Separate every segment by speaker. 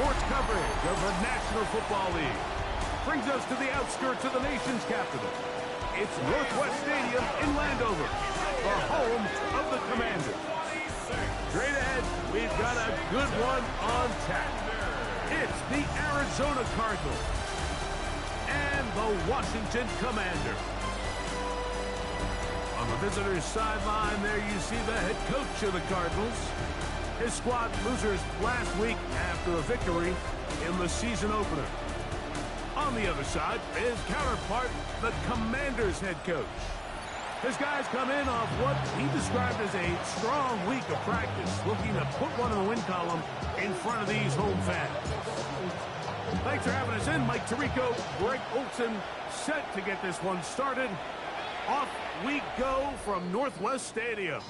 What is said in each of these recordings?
Speaker 1: sports coverage of the National Football League brings us to the outskirts of the nation's capital. It's Northwest Stadium in Landover, the home of the Commanders. Straight ahead, we've got a good one on tap. It's the Arizona Cardinals and the Washington Commanders. On the visitor's sideline, there you see the head coach of the Cardinals. His squad losers last week after a victory in the season opener. On the other side, his counterpart, the Commanders head coach. His guys come in off what he described as a strong week of practice, looking to put one in the win column in front of these home fans. Thanks for having us in. Mike Tirico, Greg Olson, set to get this one started. Off we go from Northwest Stadium.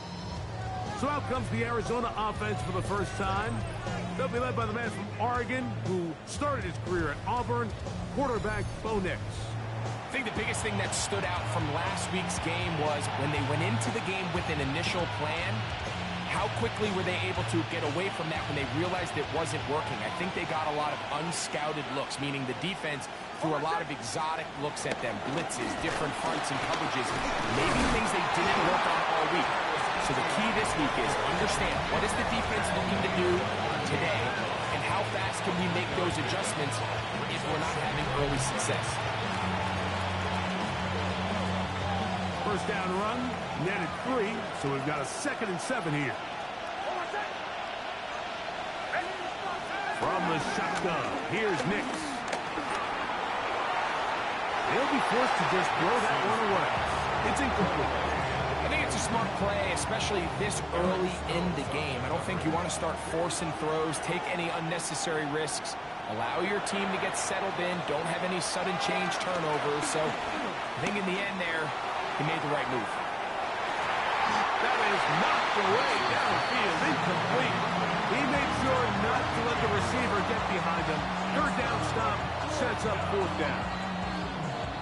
Speaker 1: So out comes the Arizona offense for the first time. They'll be led by the man from Oregon who started his career at Auburn, quarterback Bo Nix.
Speaker 2: I think the biggest thing that stood out from last week's game was when they went into the game with an initial plan, how quickly were they able to get away from that when they realized it wasn't working? I think they got a lot of unscouted looks, meaning the defense threw a lot of exotic looks at them, blitzes, different fronts and coverages, maybe things they didn't work on all week. So the key this week is understand what is the defense looking to do today and how fast can we make those adjustments if we're not having early success.
Speaker 1: First down run, netted 3, so we've got a 2nd and 7 here. From the shotgun, here's Nix. He'll be forced to just throw that one away. It's incomplete.
Speaker 2: I think it's a smart play, especially this early in the game. I don't think you want to start forcing throws, take any unnecessary risks, allow your team to get settled in, don't have any sudden change turnovers. So I think in the end there, he made the right move.
Speaker 1: That is knocked away downfield, incomplete. He made sure not to let the receiver get behind him. 3rd down stop sets up 4th down.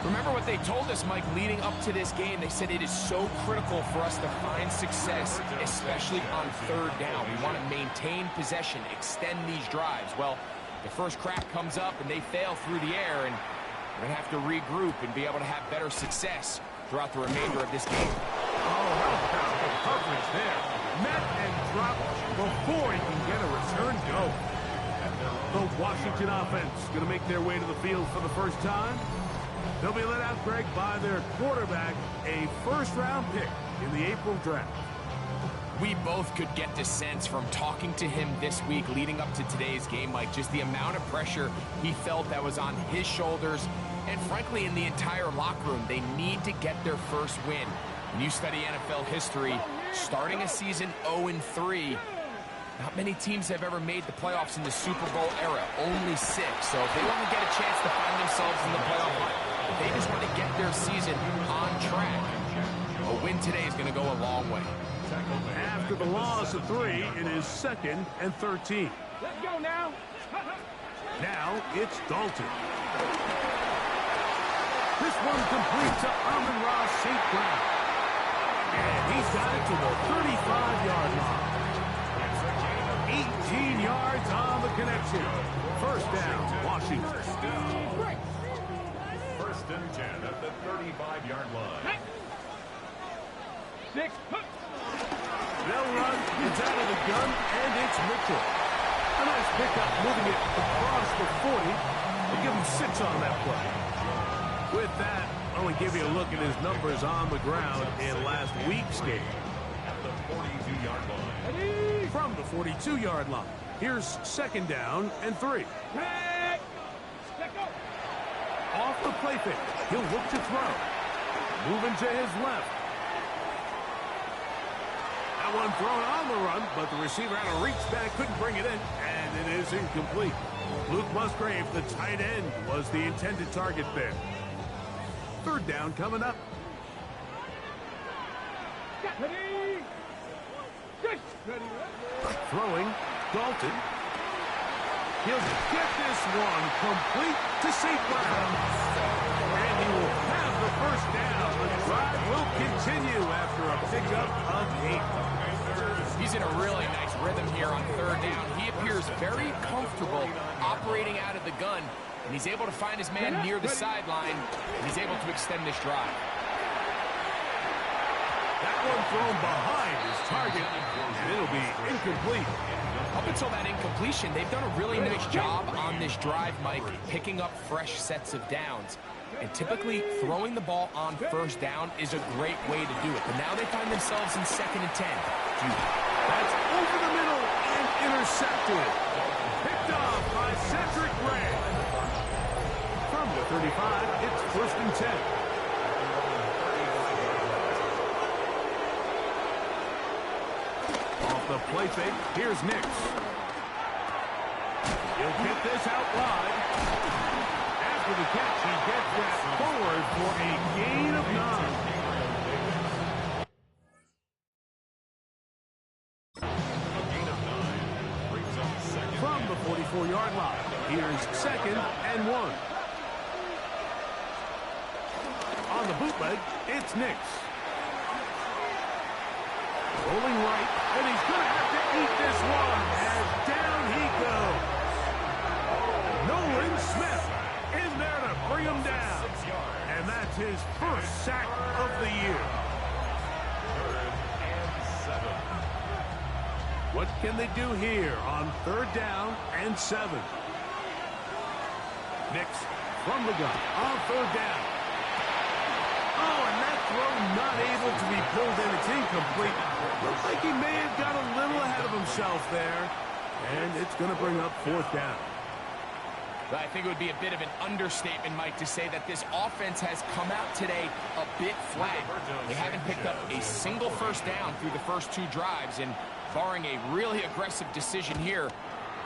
Speaker 2: Remember what they told us, Mike, leading up to this game. They said it is so critical for us to find success, especially on 3rd down. We want to maintain possession, extend these drives. Well, the first crack comes up and they fail through the air, and we're going to have to regroup and be able to have better success throughout the remainder of this game.
Speaker 1: Oh, how about the coverage there? Met and dropped before he can get a return go. The Washington offense going to make their way to the field for the first time. They'll be let out, Greg, by their quarterback, a first-round pick in the April draft.
Speaker 2: We both could get the sense from talking to him this week leading up to today's game, Mike, just the amount of pressure he felt that was on his shoulders. And frankly, in the entire locker room, they need to get their first win. When you study NFL history, starting a season 0-3, not many teams have ever made the playoffs in the Super Bowl era, only 6. So if they want to get a chance to find themselves in the playoff hunt, they just want to get their season on track. A win today is going to go a long way.
Speaker 1: After the loss of 3, it is 2nd and 13.
Speaker 3: Let's go now.
Speaker 1: Now it's Dalton. This one complete to Amon-Ra St. Brown. And he's got it to the 35-yard line. 18 yards on the connection. First down, Washington.
Speaker 4: First and 10 at the 35-yard line.
Speaker 3: 6.
Speaker 1: They'll run, it's out of the gun, and it's Mitchell. A nice pickup, moving it across the 40. They give him 6 on that play. With that, I'll only give you a look at his numbers on the ground in last week's game.
Speaker 4: At the 42-yard line.
Speaker 1: From the 42-yard line, here's 2nd down and 3. Off the play fake, he'll look to throw. Moving to his left. That one thrown on the run, but the receiver had to reach back, couldn't bring it in, and it is incomplete. Luke Musgrave, the tight end, was the intended target there. 3rd down coming up. Throwing, Dalton. He'll get this one complete to St. Brown. And he will have the first down. The drive will continue after a pickup of 8.
Speaker 2: He's in a really nice rhythm here on 3rd down. He appears very comfortable And he's able to find his man near the sideline, and he's able to extend this drive.
Speaker 1: That one thrown behind his target, and it'll be incomplete.
Speaker 2: Up until that incompletion, they've done a really nice job on this drive, Mike, picking up fresh sets of downs. And typically, throwing the ball on first down is a great way to do it. But now they find themselves in 2nd and 10.
Speaker 1: That's over the middle and intercepted. Picked off by Cedric Gray. From the 35, it's 1st and 10. Off the play fake, here's Nix. He'll get this out wide. After the catch, he gets that forward for a gain of 9. From the 44-yard line, here's 2nd and 1. On the bootleg, it's Nix. Rolling right, and he's going to have to eat this one, as down he goes. Nolan Smith in there to bring him down, and that's his first sack of the year.
Speaker 4: 3rd and 7.
Speaker 1: What can they do here on 3rd down and 7? Nix from the gun on 3rd down. Oh, and that throw not able to be pulled in. It's incomplete. Looks like he may have got a little ahead of himself there. And it's going to bring up 4th down.
Speaker 2: I think it would be a bit of an understatement, Mike, to say that this offense has come out today a bit flat. They haven't picked up a single first down through the first 2 drives, and barring a really aggressive decision here,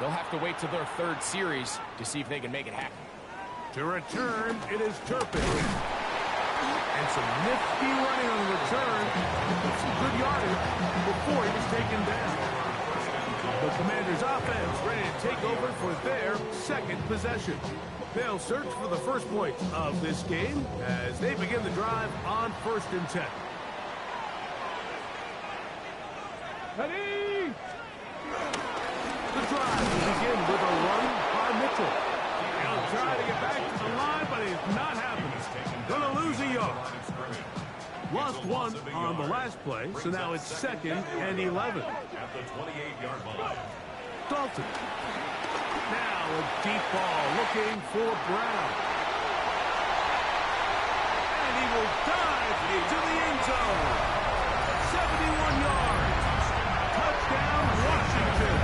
Speaker 2: they'll have to wait till their 3rd series to see if they can make it happen.
Speaker 1: To return, it is Turpin. And some nifty running on the return. Some good yardage before he was taken down. The Commanders' offense ready to take over for their 2nd possession. They'll search for the first point of this game as they begin the drive on 1st and 10. Ready! The drive will begin with a run by Mitchell. He'll try to get back to the line, but it's not happening. Gonna lose a yard. Lost 1 on the last play, so now it's 2nd and 11.
Speaker 4: At the 28-yard line.
Speaker 1: Dalton. Now a deep ball looking for Brown. And he will dive into the end zone. 71 yards. Touchdown, Washington.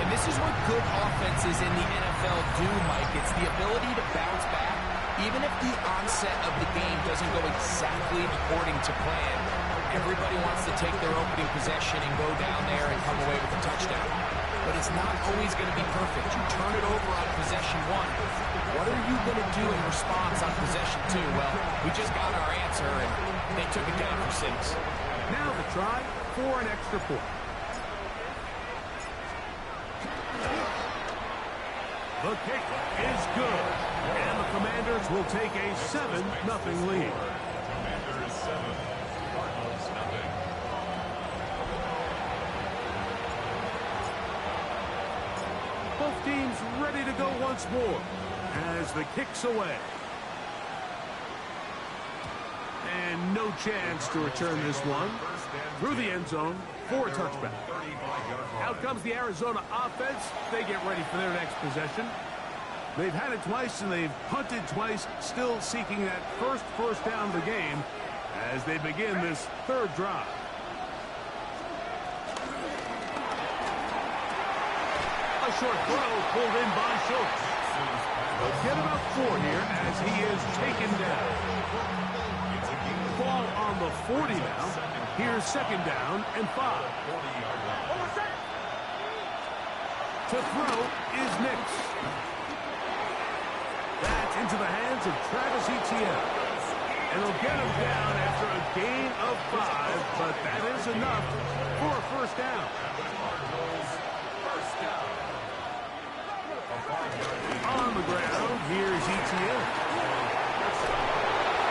Speaker 2: And this is what good offenses in the NFL do, Mike. It's the ability to bounce back, even if the onset of the game doesn't go exactly according to plan. Everybody wants to take their opening possession and go down there and come away with a touchdown. But it's not always going to be perfect. You turn it over on possession 1. What are you going to do in response on possession 2? Well, we just got our answer, and they took it down for 6.
Speaker 1: Now the try for an extra point. The kick is good, and the Commanders will take a 7-0 lead.
Speaker 4: Commanders 7, Cardinals nothing.
Speaker 1: Both teams ready to go once more as the kick's away. And no chance to return this one through the end zone for a touchback. Out comes the Arizona offense. They get ready for their next possession. They've had it twice and they've punted twice, still seeking that first down of the game as they begin this 3rd drive. A short throw pulled in by Schultz. They'll get about 4 here as he is taken down. Ball on the 40 now. Here's 2nd down and 5. To throw is Nix. That's into the hands of Travis Etienne. And he'll get him down after a gain of 5, but that is enough for a first down. On the ground, here's Etienne.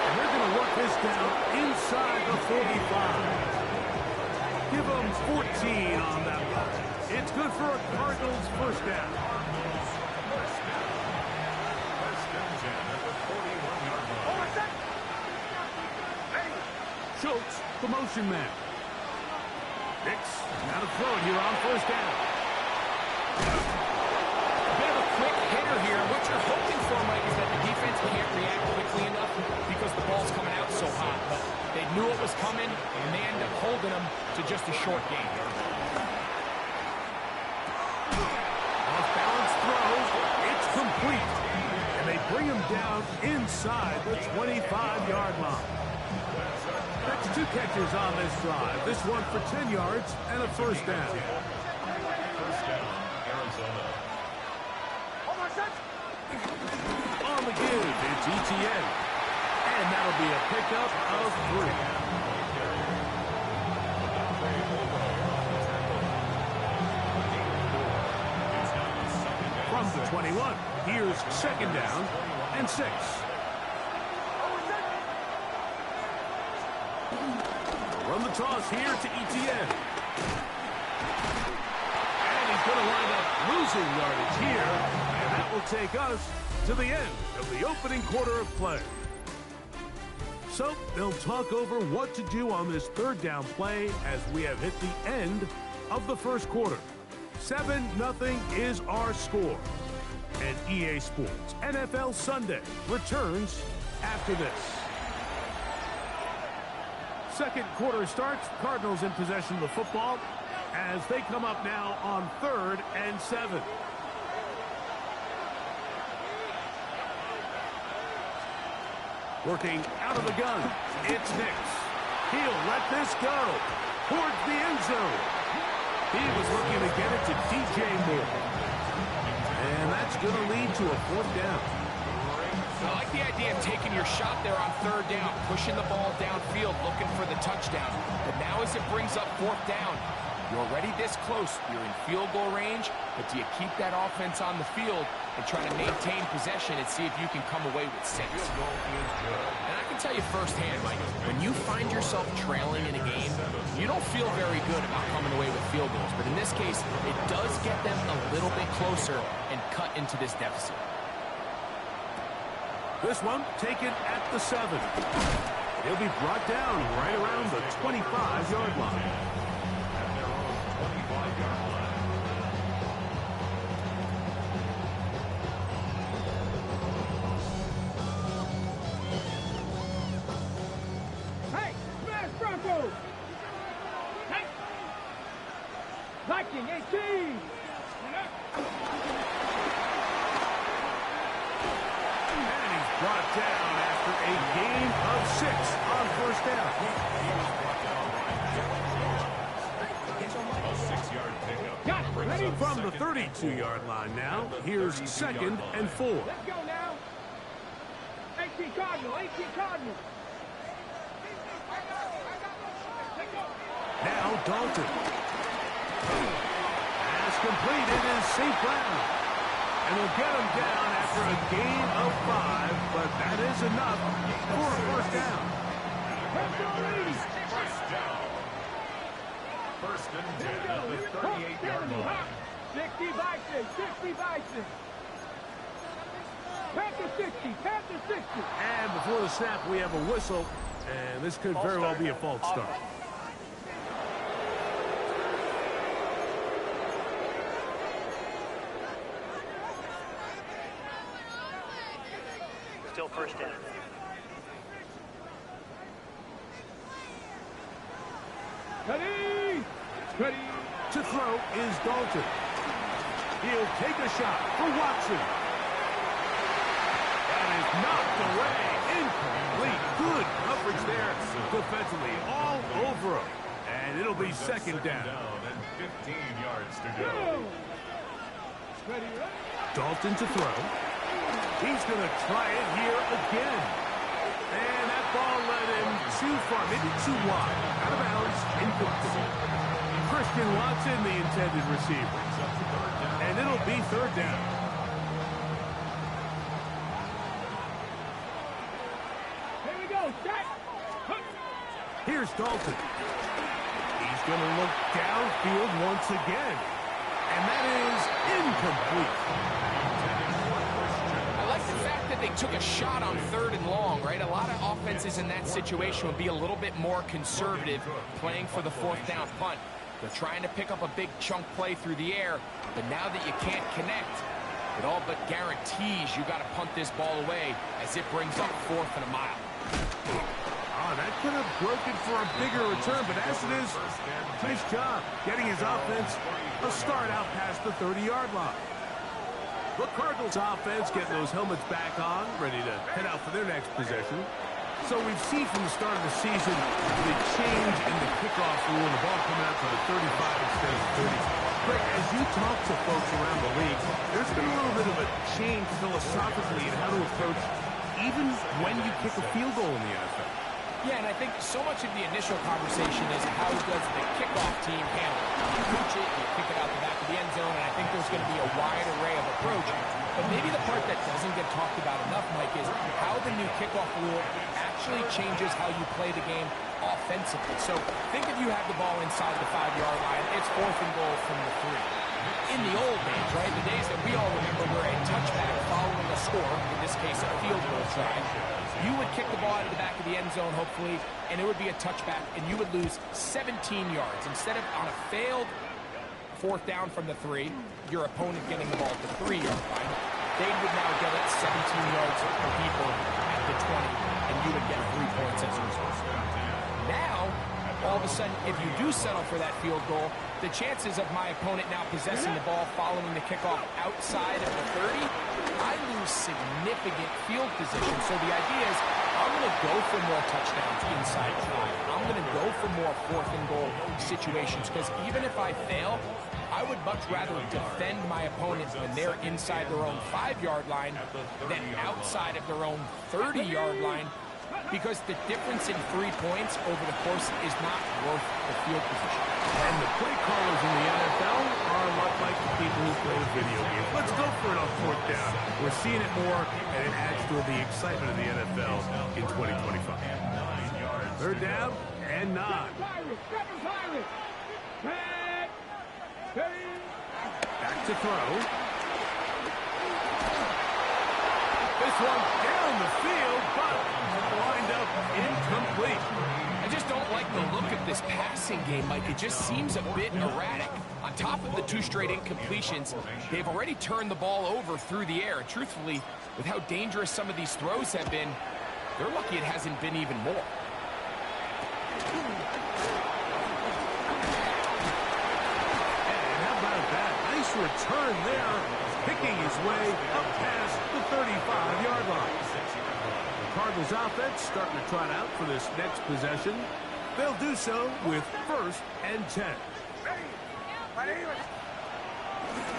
Speaker 1: And they're going to work this down inside the 45. Give them 14 on that one. It's good for a Cardinals first down. Schultz, the motion man. Hicks, now to throw it here on first down.
Speaker 2: A bit of a quick hitter here. What you're hoping for, Mike, is that the defense can't react quickly enough because the ball's coming out so hot. But they knew it was coming, and they end up holding them to just a short gain.
Speaker 1: Off-balance throw. It's complete. And they bring him down inside the 25-yard line. That's 2 catches on this drive. This one for 10 yards and a first down.
Speaker 4: First down, Arizona.
Speaker 1: On the give, it's ETN. And that'll be a pickup of 3. From the 21, here's second down and 6. Run the toss here to ETN. And he's going to wind up losing yardage here. And that will take us to the end of the opening quarter of play. So they'll talk over what to do on this third down play as we have hit the end of the first quarter. 7-0 is our score. And EA Sports NFL Sunday returns after this. Second quarter starts. Cardinals in possession of the football as they come up now on 3rd and 7. Working out of the gun. It's Hicks. He'll let this go towards the end zone. He was looking to get it to DJ Moore. And that's going to lead to a 4th down.
Speaker 2: I like the idea of taking your shot there on 3rd down, pushing the ball downfield, looking for the touchdown. But now as it brings up 4th down, you're already this close. You're in field goal range, but do you keep that offense on the field and try to maintain possession and see if you can come away with 6? And I can tell you firsthand, Mike, when you find yourself trailing in a game, you don't feel very good about coming away with field goals. But in this case, it does get them a little bit closer and cut into this deficit.
Speaker 1: This one taken at the 7. He'll be brought down right around the 25-yard line.
Speaker 4: At their own 25-yard line.
Speaker 3: Hey, smash Broncos! Hey! Viking 18!
Speaker 1: Brought down after a gain of 6 on first down.
Speaker 4: A 6-yard pickup.
Speaker 3: Got it. Ready?
Speaker 1: From the 32-yard line now, here's 2nd and 4.
Speaker 3: Let's go now. 18 Cardinal, 18 Cardinal.
Speaker 1: Now Dalton. Pass completed is St. Brown. And they'll get him down after a gain of 5, but that is enough for a first down.
Speaker 4: First down. First and 10 at the 38-yard line.
Speaker 3: 60 Bison, 60 Bison. Panther 60, Panther 60.
Speaker 1: And before the snap, we have a whistle, and this could very well be a false start.
Speaker 5: Still first down.
Speaker 3: Ready? Ready?
Speaker 1: To throw is Dalton. He'll take a shot for Watson. That is knocked away. Incomplete. Good coverage there defensively all over him. And it'll be second down.
Speaker 4: And 15 yards to go.
Speaker 3: Ready?
Speaker 1: Dalton to throw. He's going to try it here again. And that ball led him too far, maybe too wide. Out of bounds, incomplete. Christian Watson, the intended receiver. And it'll be 3rd down.
Speaker 3: Here we go, set.
Speaker 1: Here's Dalton. He's going to look downfield once again. And that is incomplete.
Speaker 2: I like the fact that they took a shot on 3rd and long, right? A lot of offenses in that situation would be a little bit more conservative playing for the 4th down punt. They're trying to pick up a big chunk play through the air, but now that you can't connect, it all but guarantees you got to punt this ball away as it brings up 4th and a mile.
Speaker 1: Oh, that could have broken for a bigger return, but as it is, nice job getting his offense a start out past the 30-yard line. The Cardinals offense getting those helmets back on, ready to head out for their next possession. So we've seen from the start of the season the change in the kickoff rule and the ball coming out to the 35 instead of the 30. Greg, as you talk to folks around the league, there's been a little bit of a change philosophically in how to approach even when you kick a field goal in the NFL.
Speaker 2: Yeah, and I think so much of the initial conversation is how does the kickoff team handle it? You coach it, you kick it out the back of the end zone, and I think there's going to be a wide array of approach. But maybe the part that doesn't get talked about enough, Mike, is how the new kickoff rule actually changes how you play the game offensively. So think if you have the ball inside the 5-yard line, it's 4th and goal from the 3. In the old days, right, the days that we all remember where a touchback following a score, in this case a field goal try, you would kick the ball out of the back of the end zone, hopefully, and it would be a touchback, and you would lose 17 yards. Instead of on a failed 4th down from the 3, your opponent getting the ball at the 3-yard line, they would now get it 17 yards deeper at the 20, and you would get 3 points as a result. Now, all of a sudden, if you do settle for that field goal, the chances of my opponent now possessing the ball following the kickoff outside of the 30, I lose significant field position. So the idea is I'm going to go for more touchdowns inside the 5. I'm going to go for more 4th and goal situations because even if I fail, I would much rather defend my opponent when they're inside their own 5-yard line than outside of their own 30-yard line, because the difference in 3 points over the course is not worth the field position.
Speaker 1: And the play callers in the NFL are a lot like the people who play video games. Let's go for it on 4th down. We're seeing it more, and it adds to the excitement of the NFL in 2025. 3rd down and 9. Back to throw. This one down the field, but lined up incomplete.
Speaker 2: I just don't like the look of this passing game, Mike. It just seems a bit erratic. On top of the 2 straight incompletions, they've already turned the ball over through the air. And truthfully, with how dangerous some of these throws have been, they're lucky it hasn't been even more.
Speaker 1: And how about that? Nice return there, picking his way up past the 35-yard line. Cardinals offense starting to trot out for this next possession. They'll do so with 1st and 10.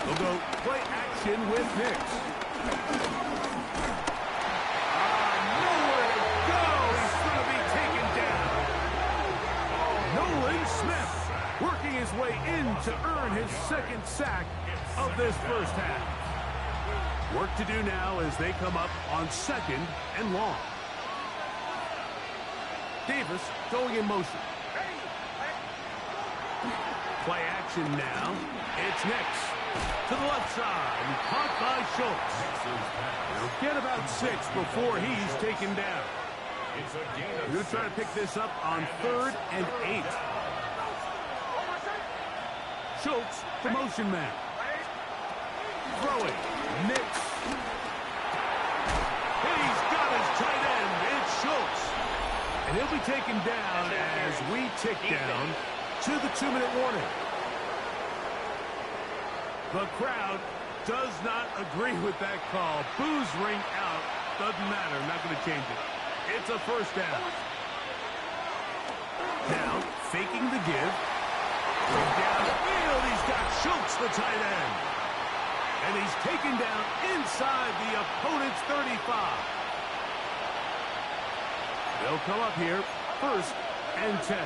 Speaker 1: They'll go play action with Nix. Nowhere to go. He's going to be taken down. Nolan Smith working his way in to earn his 2nd sack of this first half. Work to do now as they come up on 2nd and long. Davis going in motion. Play action now. It's Nix to the left side. Caught by Schultz. He'll get about 6 before he's taken down. We're going to try to pick this up on 3rd and 8. Schultz, the motion man. Throwing. Nix. He's got his tight end. It's Schultz. And he'll be taken down as we tick down to the 2-minute warning. The crowd does not agree with that call. Boos ring out. Doesn't matter. Not going to change it. It's a 1st down. Now, faking the give. Down the field, he's got Schultz, the tight end. And he's taken down inside the opponent's 35. They'll come up here, 1st and 10.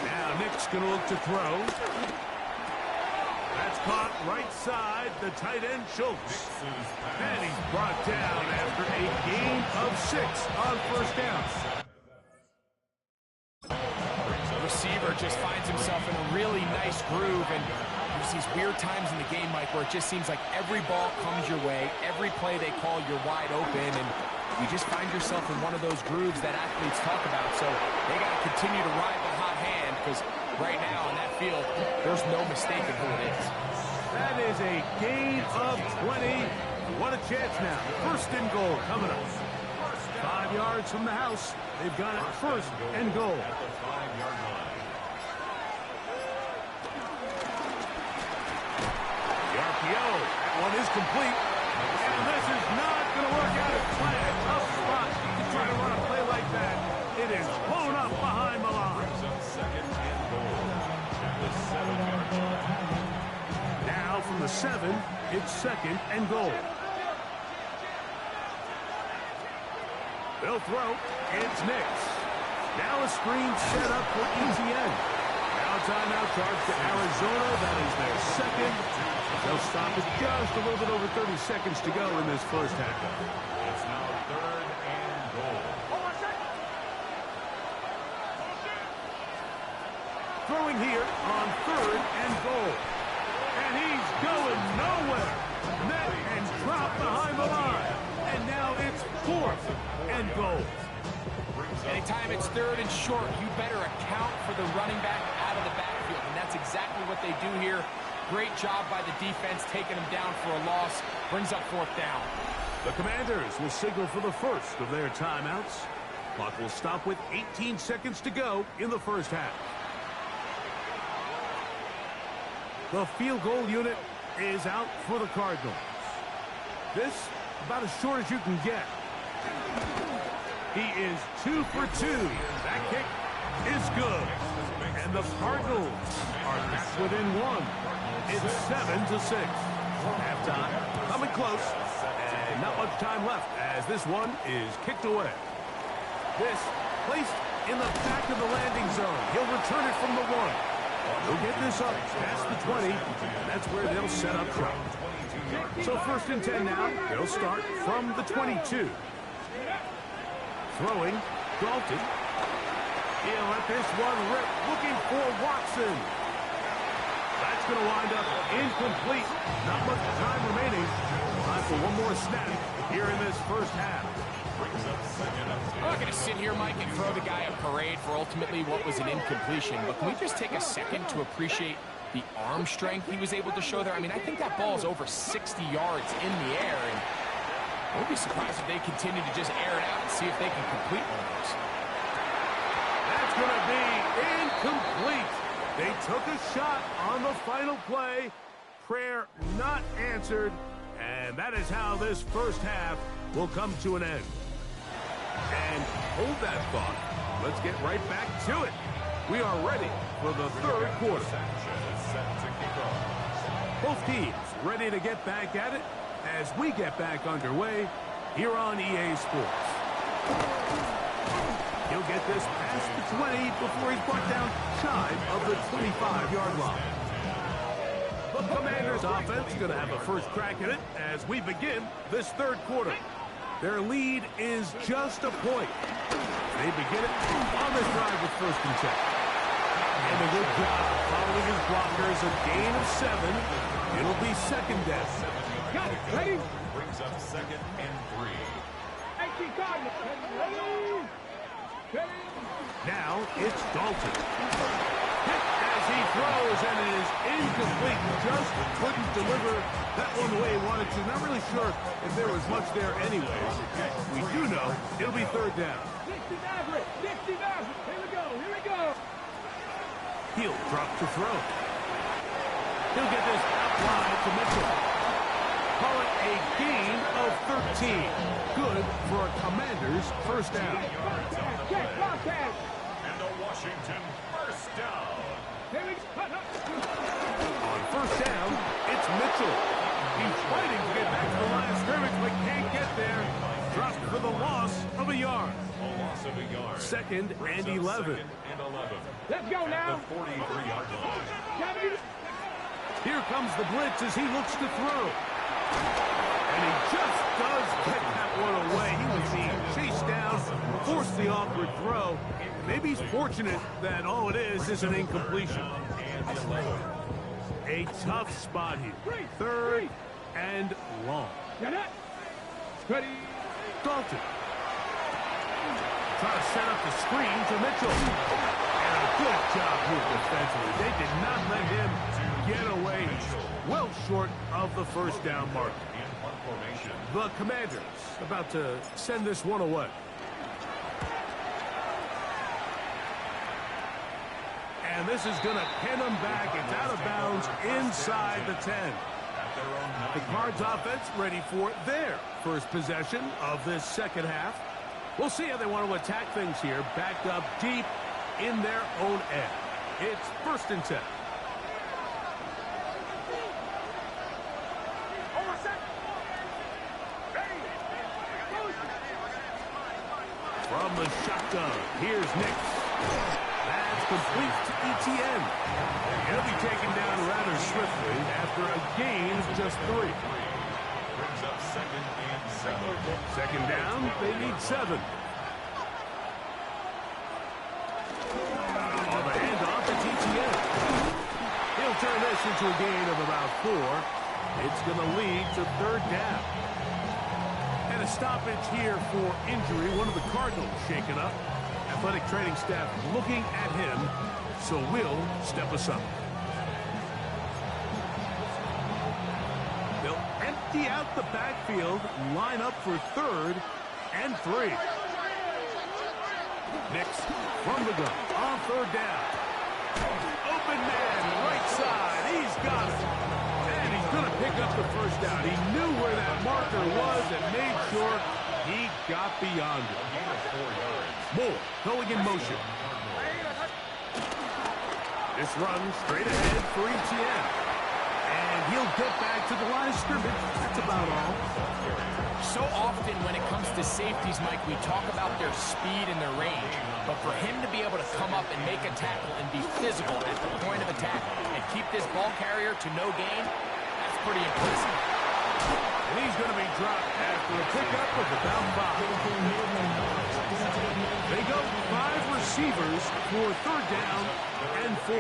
Speaker 1: Now Nick's going to look to throw. That's caught right side, the tight end Schultz. And he's brought down after a gain of 6 on 1st down.
Speaker 2: The receiver just finds himself in a really nice groove, and there's these weird times in the game, Mike, where it just seems like every ball comes your way, every play they call, you're wide open, and you just find yourself in one of those grooves that athletes talk about. So they got to continue to ride the hot hand, because right now on that field, there's no mistaking who it is.
Speaker 1: That is a gain of 20. What a chance now. First and goal coming up. 5 yards from the house. They've got it first and goal. The RPO. That one is complete. And this is not going to work out as planned. Tough spot to try to run a play like that. It is blown up behind the line.
Speaker 4: Second and goal at the 7-yard line.
Speaker 1: Now from the 7, it's second and goal. They'll throw. It's Nix. Now a screen set up for ETN. Now timeout charge to Arizona. That is their second. They'll stop it just a little bit over 30 seconds to go in this first half.
Speaker 4: It's now third and goal.
Speaker 1: Throwing here on third and goal. And he's going nowhere. Net and drop behind the line. And now it's fourth and goal.
Speaker 2: Anytime it's third and short, you better account for the running back out of the backfield. And that's exactly what they do here. Great job by the defense taking them down for a loss. Brings up fourth down.
Speaker 1: The Commanders will signal for the first of their timeouts. Clock will stop with 18 seconds to go in the first half. The field goal unit is out for the Cardinals. This about as short as you can get. He is 2 for 2. That kick is good. And the Cardinals are back within one. It's 7-6. Halftime coming close. And not much time left as this one is kicked away. This placed in the back of the landing zone. He'll return it from the 1. They'll get this up past the 20. That's where they'll set up shop. So first and 10 now. They'll start from the 22. Throwing, Dalton. He'll let this one rip. Looking for Watson. That's going to wind up incomplete. Not much time remaining. Time for one more snap here in this first half.
Speaker 2: I'm not going to sit here, Mike, and throw the guy a parade for ultimately what was an incompletion, but can we just take a second to appreciate the arm strength he was able to show there? I mean, I think that ball is over 60 yards in the air, and I won't be surprised if they continue to just air it out and see if they can complete one of those.
Speaker 1: That's going to be incomplete. They took a shot on the final play. Prayer not answered, and that is how this first half will come to an end. And hold that thought. Let's get right back to it. We are ready for the third quarter. Both teams ready to get back at it as we get back underway here on EA Sports. He'll get this past the 20 before he's brought down shy of the 25-yard line. The Commanders offense going to have a first crack at it as we begin this third quarter. Their lead is just a point. They begin it on this drive with first and 10. And a good job following his blockers, a gain of 7. It'll be second down.
Speaker 3: Got it. Ready?
Speaker 4: Brings up second and 3.
Speaker 3: 18 Cardinals. Ready?
Speaker 1: Now it's Dalton. Hit as he throws, and it is incomplete. Just couldn't deliver that one the way he wanted to. Not really sure if there was much there anyways. We do know it'll be third down.
Speaker 3: 60 Maverick. 60 Maverick. Here we go. Here we go.
Speaker 1: He'll drop to throw. He'll get this out wide to Mitchell. Call it a gain of 13. Good for a Commander's first down.
Speaker 3: Check, contact.
Speaker 4: And the Washington first down.
Speaker 3: Here we go.
Speaker 1: On first down, it's Mitchell. He's fighting to get back to the line of scrimmage, but can't get there. Dropped for the loss of a yard.
Speaker 4: A loss of a yard.
Speaker 1: Second and 11.
Speaker 4: Second and 11.
Speaker 3: Let's go now.
Speaker 4: The 43-yard line.
Speaker 1: Here comes the blitz as he looks to throw. And he just does get that one away. He was being chased down forced the awkward throw. Maybe he's fortunate that all it is an incompletion. A tough spot here. 3rd and long.
Speaker 3: Ready.
Speaker 1: Dalton. Try to set up the screen to Mitchell. And a good job here defensively. They did not let him get away. Well short of the first down mark. The Commanders about to send this one away. And this is going to pin them back. It's out of bounds inside the 10. The Cards offense ready for their first possession of this second half. We'll see how they want to attack things here. Backed up deep in their own end. It's 1st and 10. From the shotgun, here's Nix. That's complete to ETN. He'll be taken down rather swiftly after a gain of just 3.
Speaker 4: Brings up 2nd and 7.
Speaker 1: Second down, they need 7. On the handoff, it's ETN. He'll turn this into a gain of about 4. It's going to lead to 3rd down. And a stoppage here for injury. One of the Cardinals shaken up. Athletic training staff looking at him, so we'll step aside. They'll empty out the backfield, line up for 3rd and 3. Nix from the gun on 3rd down. Open man, right side. He's got it. And he's going to pick up the first down. He knew where that marker was and made sure he got beyond it. Moore going in motion. This run straight ahead for ETN. And he'll get back to the line of scrimmage. That's about all.
Speaker 2: So often when it comes to safeties, Mike, we talk about their speed and their range. But for him to be able to come up and make a tackle and be physical at the point of attack and keep this ball carrier to no gain, that's pretty impressive.
Speaker 1: And he's going to be dropped after a pickup of about 5. They go 5 receivers for 3rd down and 4.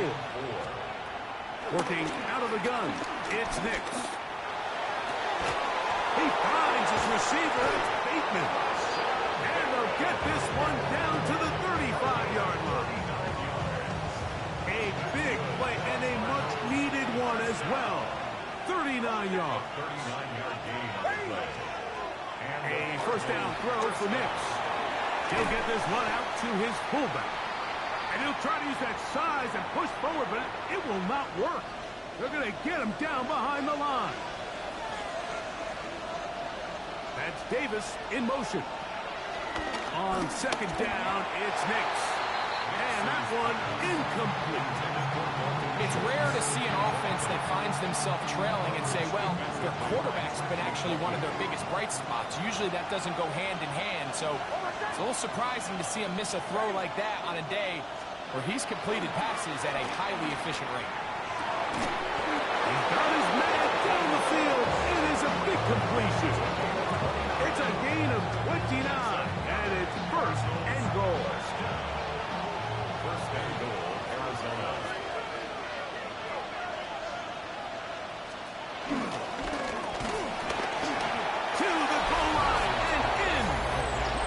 Speaker 1: Working out of the gun, it's Nix. He finds his receiver, it's Bateman. And they'll get this one down to the 35-yard line. A big play and a much-needed one as well. 39 yards.
Speaker 4: 39-yard gain on the play.
Speaker 1: A first down throw for Nix. He'll get this one out to his fullback. And he'll try to use that size and push forward, but it will not work. They're going to get him down behind the line. That's Davis in motion. On 2nd down, it's Nix. And that one incomplete.
Speaker 2: It's rare to see an offense that finds themselves trailing and say, well, their quarterback's been actually one of their biggest bright spots. Usually that doesn't go hand in hand, so it's a little surprising to see him miss a throw like that on a day where he's completed passes at a highly efficient rate.
Speaker 1: He's got his man down the field. It is a big completion. It's a gain of 29, and it's 1st and goal.
Speaker 4: 1st and goal, Arizona.
Speaker 1: To the goal line and in.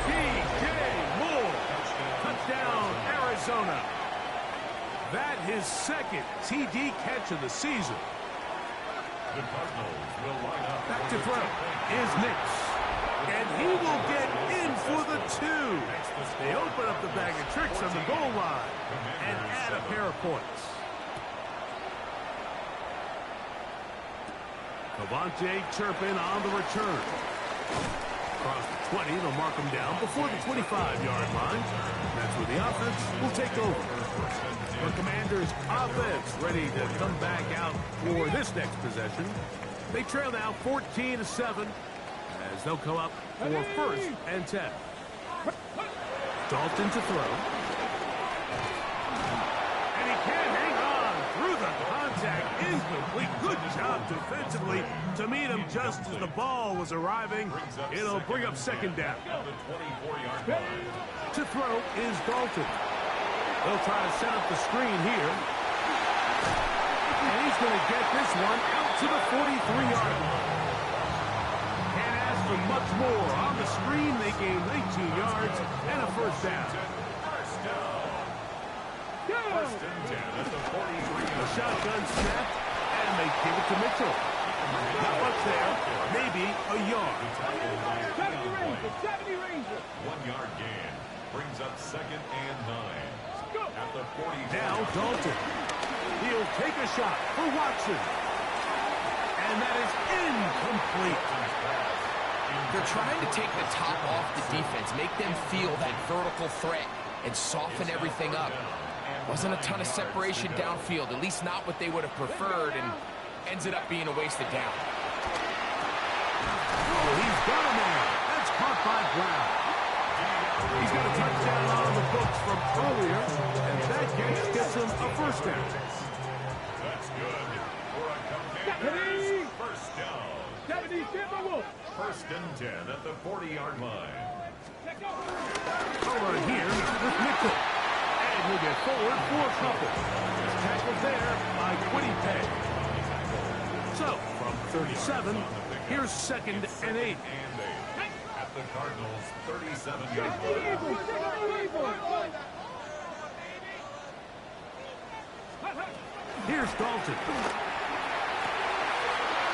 Speaker 1: DJ Moore. Touchdown, Arizona. That his 2nd TD catch of the season.
Speaker 4: The Cardinals will line up.
Speaker 1: Back to throw is Nix. And he will get in for the 2. They open up the bag of tricks on the goal line and add a pair of points. Cavante Turpin on the return. Across the 20, they'll mark him down before the 25-yard line. That's where the offense will take over. The Commanders' offense ready to come back out for this next possession. They trail now 14-7 as they'll come up for 1st and 10. Dalton to throw. And he can't hang on through the contact. Incomplete. Good job defensively to meet him just as the ball was arriving. It'll bring up second down. To throw is Dalton. He'll try to set up the screen here. And he's going to get this one out to the 43-yard line. Can't ask for much more. On the screen, they gain 19 yards and a first down. The shotgun snapped, and they give it to Mitchell. Not much there, maybe a yard.
Speaker 3: 70 Ranger.
Speaker 4: 1 yard gain brings up second and 9. At the 40.
Speaker 1: Now Dalton. He'll take a shot for Watson. And that is incomplete.
Speaker 2: They're trying to take the top off the defense, make them feel that vertical threat, and soften everything up. Wasn't a ton of separation downfield, at least not what they would have preferred, and ends up being a wasted down.
Speaker 1: Oh, he's got him there. That's caught by Brown. He's got a touchdown on the books from earlier, and that gets him a first down.
Speaker 4: That's good for a commanding first down.
Speaker 3: 70 Timberwolves.
Speaker 4: First and 10 at the 40-yard line.
Speaker 1: Over here with Mitchell. And he'll get forward for a couple. He's tackled there by Quiddy Pay. So, from 37, here's second and 8.
Speaker 4: At the Cardinals' 37-yard line.
Speaker 1: Here's Dalton.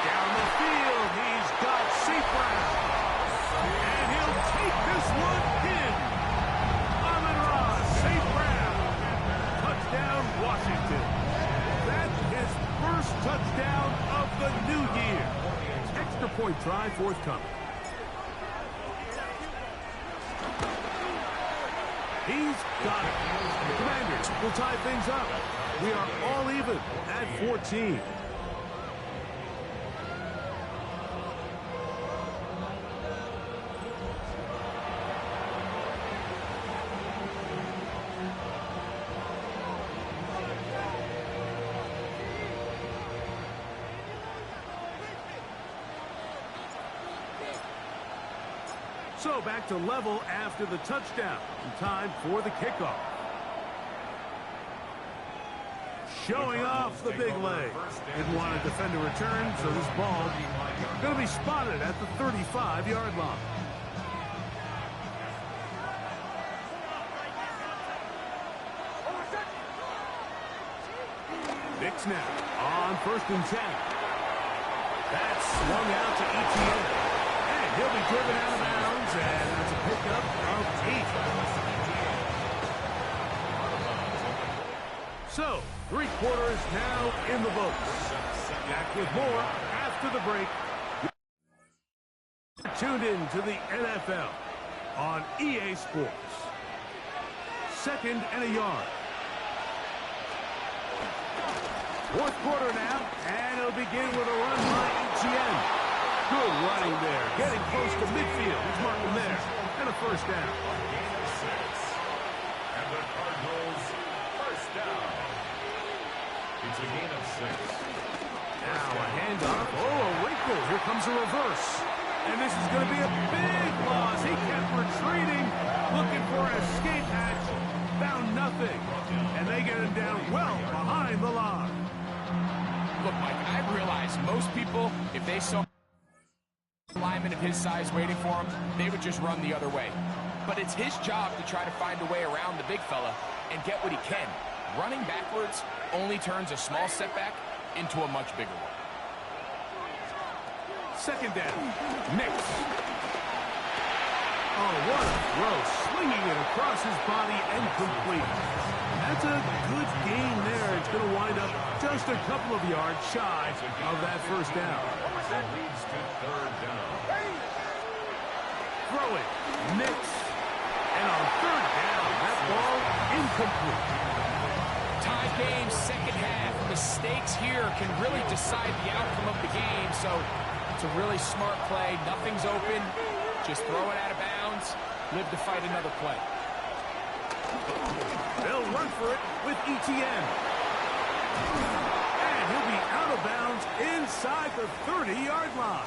Speaker 1: Down the field, he's got St. Brown. And he'll take this one in. Amon-Ra, St. Brown. Touchdown, Washington. That's his first touchdown of the new year. Extra point try forthcoming. He's got it. The Commanders will tie things up. We are all even at 14. So back to level after the touchdown. Time for the kickoff. Showing off the big leg. Didn't want to defend a return, so this ball going to be spotted at the 35-yard line. Big snap on first and 10. That's swung out to Etienne. And he'll be driven out of bounds, and that's a pickup of 8. So, 3 quarters now in the books. Back with more after the break. You're tuned in to the NFL on EA Sports. Second and a yard. 4th quarter now, and it'll begin with a run by Etienne. Good running there, getting close to midfield. He's marking there, and a first down.
Speaker 4: And the Cardinals first down. It's a gain of 6.
Speaker 1: Now a handoff. Oh, a wrinkle. Here comes a reverse. And this is going to be a big loss. He kept retreating, looking for an escape hatch. Found nothing. And they get him down well behind the line.
Speaker 2: Look, Mike, I realize most people, if they saw a lineman of his size waiting for him, they would just run the other way. But it's his job to try to find a way around the big fella and get what he can. Running backwards only turns a small setback into a much bigger one.
Speaker 1: Second down. Nix. Oh, what a throw. Swinging it across his body and complete. That's a good gain there. It's going to wind up just a couple of yards shy of that first down.
Speaker 4: That leads to 3rd down.
Speaker 1: Throw it. Nix. And on 3rd down, that ball incomplete.
Speaker 2: Tie game, second half. Mistakes here can really decide the outcome of the game, so it's a really smart play. Nothing's open. Just throw it out of bounds. Live to fight another play.
Speaker 1: They'll run for it with Etienne. And he'll be out of bounds inside the 30-yard line.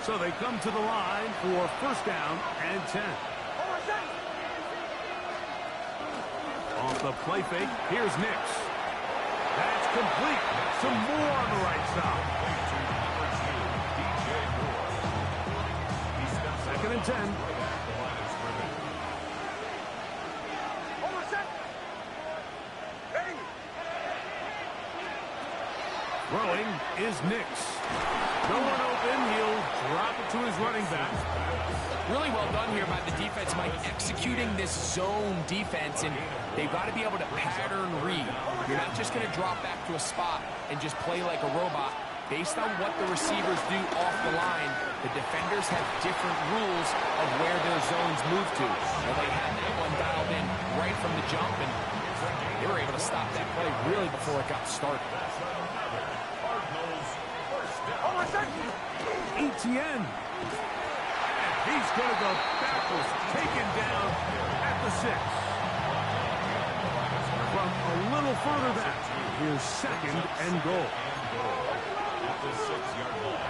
Speaker 1: So they come to the line for first down and 10. Off the play fake, here's Nix. That's complete. Some more on the right side. Second and 10. Throwing is Nix. No one open. He'll drop it to his running back.
Speaker 2: Really well done here by the defense, Mike, executing this zone defense, and they've got to be able to pattern read. You're not just going to drop back to a spot and just play like a robot. Based on what the receivers do off the line, the defenders have different rules of where their zones move to. Well, they had that one dialed in right from the jump, and they were able to stop that play really before it got started.
Speaker 1: ETN. He's going to go backwards, taken down at the 6. From a little further back, here's second and goal.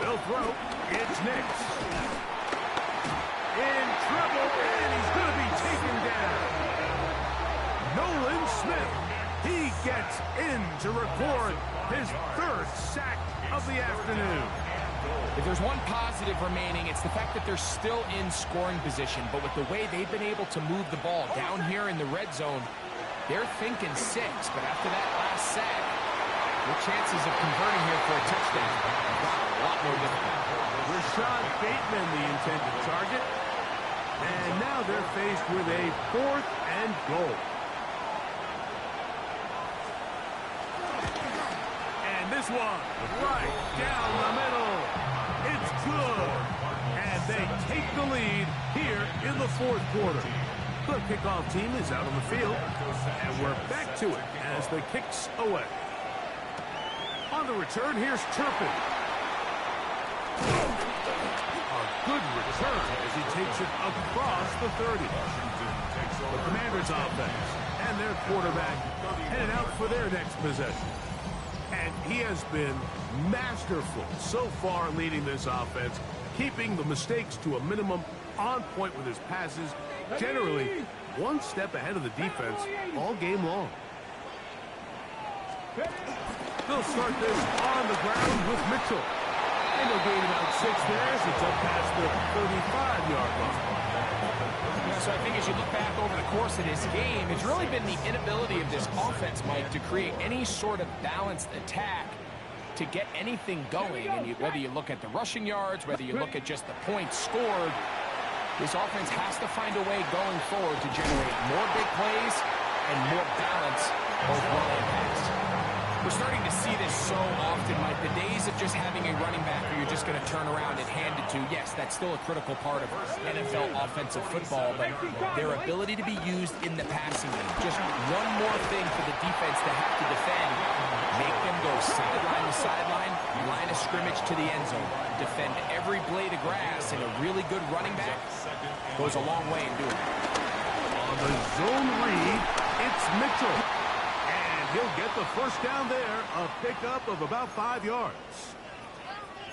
Speaker 1: They'll throw. It's Nix. In trouble, and he's going to be taken down. Nolan Smith. He gets in to record his 3rd sack of the afternoon.
Speaker 2: If there's one positive remaining, it's the fact that they're still in scoring position. But with the way they've been able to move the ball down here in the red zone, they're thinking 6. But after that last sack, their chances of converting here for a touchdown got a lot more difficult.
Speaker 1: Rashad Bateman, the intended target. And now they're faced with a 4th and goal. And this one, right down the middle. It's good. And they take the lead here in the 4th quarter. The kickoff team is out on the field. And we're back to it as the kicks away. On the return, here's Turpin. A good return as he takes it across the 30. The Commanders' offense and their quarterback headed out for their next possession. And he has been masterful so far leading this offense, keeping the mistakes to a minimum, on point with his passes, generally one step ahead of the defense all game long. They'll start this on the ground with Mitchell. And they'll gain about 6 there as it's up past the 35-yard line.
Speaker 2: Yeah, so I think as you look back over the course of this game, it's really been the inability of this offense, Mike, to create any sort of balanced attack to get anything going. And whether you look at the rushing yards, whether you look at just the points scored, this offense has to find a way going forward to generate more big plays and more balance both run and pass. We're starting to see this so often, Mike. The days of just having a running back where you're just going to turn around and hand it to, yes, that's still a critical part of NFL offensive football, but their ability to be used in the passing game. Just one more thing for the defense to have to defend. Make them go sideline to sideline, line of scrimmage to the end zone. Defend every blade of grass, and a really good running back goes a long way in doing it.
Speaker 1: On the zone read, it's Mitchell. He'll get the first down there, a pickup of about 5 yards.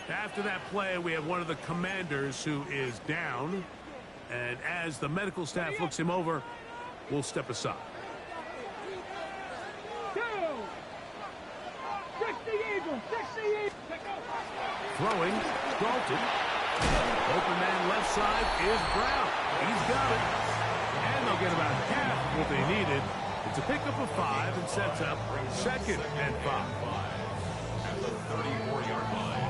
Speaker 1: After that play, we have one of the Commanders who is down. And as the medical staff looks him over, we'll step aside. Throwing, Dalton. Open man left side is Brown. He's got it. And they'll get about half what they needed. It's a pickup of 5 and sets up 2nd and 5.
Speaker 4: At the 34-yard line.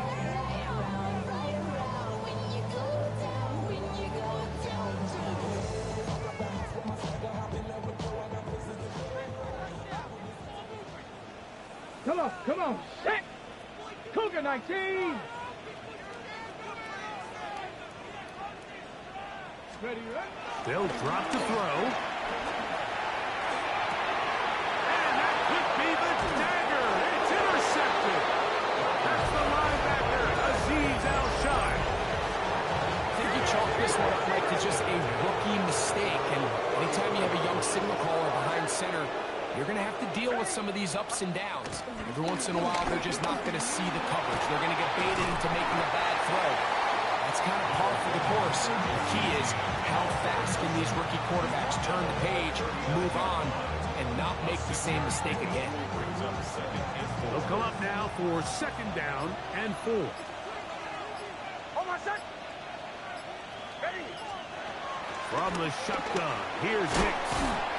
Speaker 3: Come on, set! Cougar 19! Ready, right?
Speaker 1: They'll drop to throw. And that could be the dagger. It's intercepted. That's the linebacker, Azeez Al-Shai.
Speaker 2: I think you chalk this one up, Mike, to just a rookie mistake. And anytime you have a young signal caller behind center, you're going to have to deal with some of these ups and downs. Every once in a while, they're just not going to see the coverage. They're going to get baited into making a bad throw. That's kind of par for the course. The key is how fast can these rookie quarterbacks turn the page, move on, and not make the same mistake again.
Speaker 1: They'll come up now for 2nd down and 4.
Speaker 3: Hold on a sec. Ready.
Speaker 1: From the shotgun, here's Hicks.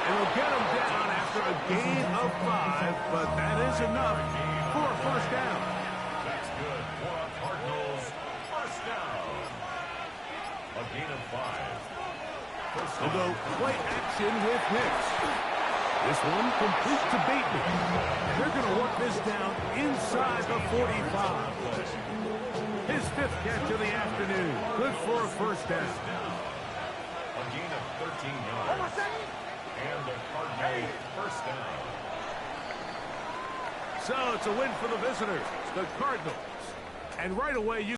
Speaker 1: And they'll get him down after a gain of 5, but that is enough for a 1st down.
Speaker 4: That's good for a Cardinals first down. A gain of 5. First
Speaker 1: They'll go
Speaker 4: down.
Speaker 1: play action with Hicks. This one complete to Bateman. And they're going to work this down inside the 45. His 5th catch of the afternoon. Good for a 1st down.
Speaker 4: A gain of 13
Speaker 3: Hold on a
Speaker 4: yards.
Speaker 3: sec.
Speaker 4: And a Cardinal first down.
Speaker 1: So it's a win for the visitors, the Cardinals. And right away, you